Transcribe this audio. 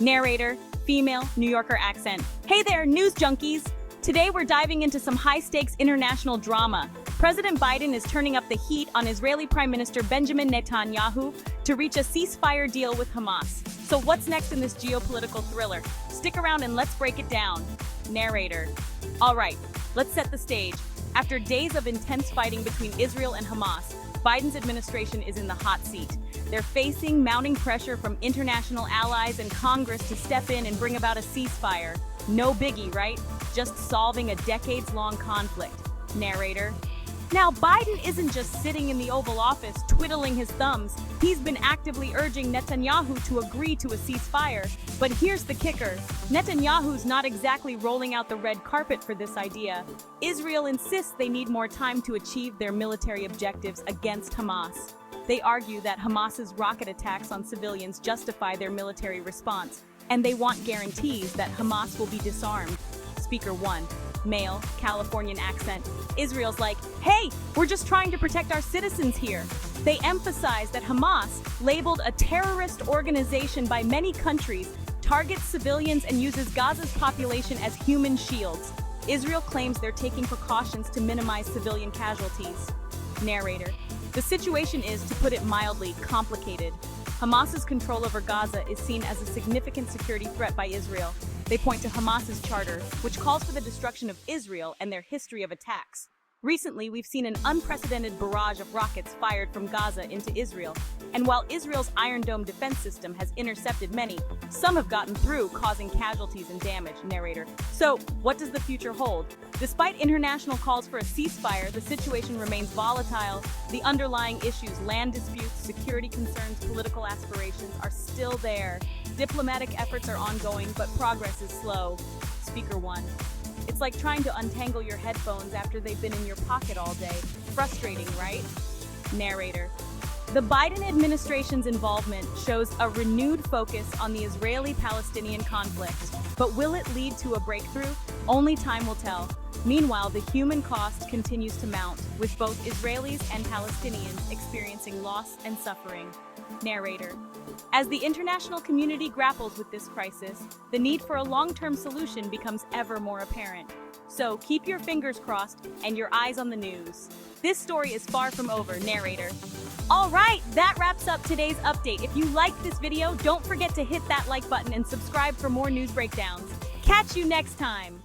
Narrator, female, New Yorker accent. Hey there, news junkies! Today we're diving into some high-stakes international drama. President Biden is turning up the heat on Israeli Prime Minister Benjamin Netanyahu to reach a ceasefire deal with Hamas. So what's next in this geopolitical thriller? Stick around and let's break it down. Narrator. All right, let's set the stage. After days of intense fighting between Israel and Hamas, Biden's administration is in the hot seat. They're facing mounting pressure from international allies and Congress to step in and bring about a ceasefire. No biggie, right? Just solving a decades-long conflict. Narrator. Now, Biden isn't just sitting in the Oval Office twiddling his thumbs. He's been actively urging Netanyahu to agree to a ceasefire. But here's the kicker. Netanyahu's not exactly rolling out the red carpet for this idea. Israel insists they need more time to achieve their military objectives against Hamas. They argue that Hamas's rocket attacks on civilians justify their military response, and they want guarantees that Hamas will be disarmed. Speaker 1. Male, Californian accent. Israel's like, hey, we're just trying to protect our citizens here. They emphasize that Hamas, labeled a terrorist organization by many countries, targets civilians and uses Gaza's population as human shields. Israel claims they're taking precautions to minimize civilian casualties. Narrator. The situation is, to put it mildly, complicated. Hamas's control over Gaza is seen as a significant security threat by Israel. They point to Hamas's charter, which calls for the destruction of Israel and their history of attacks. Recently, we've seen an unprecedented barrage of rockets fired from Gaza into Israel. And while Israel's Iron Dome defense system has intercepted many, some have gotten through, causing casualties and damage. Narrator. So, what does the future hold? Despite international calls for a ceasefire, the situation remains volatile. The underlying issues, land disputes, security concerns, political aspirations, are still there. Diplomatic efforts are ongoing, but progress is slow. Speaker 1. It's like trying to untangle your headphones after they've been in your pocket all day. Frustrating, right? Narrator. The Biden administration's involvement shows a renewed focus on the Israeli-Palestinian conflict. But will it lead to a breakthrough? Only time will tell. Meanwhile, the human cost continues to mount, with both Israelis and Palestinians experiencing loss and suffering. Narrator. As the international community grapples with this crisis, the need for a long-term solution becomes ever more apparent. So keep your fingers crossed and your eyes on the news. This story is far from over. Narrator. All right, that wraps up today's update. If you liked this video, don't forget to hit that like button and subscribe for more news breakdowns. Catch you next time.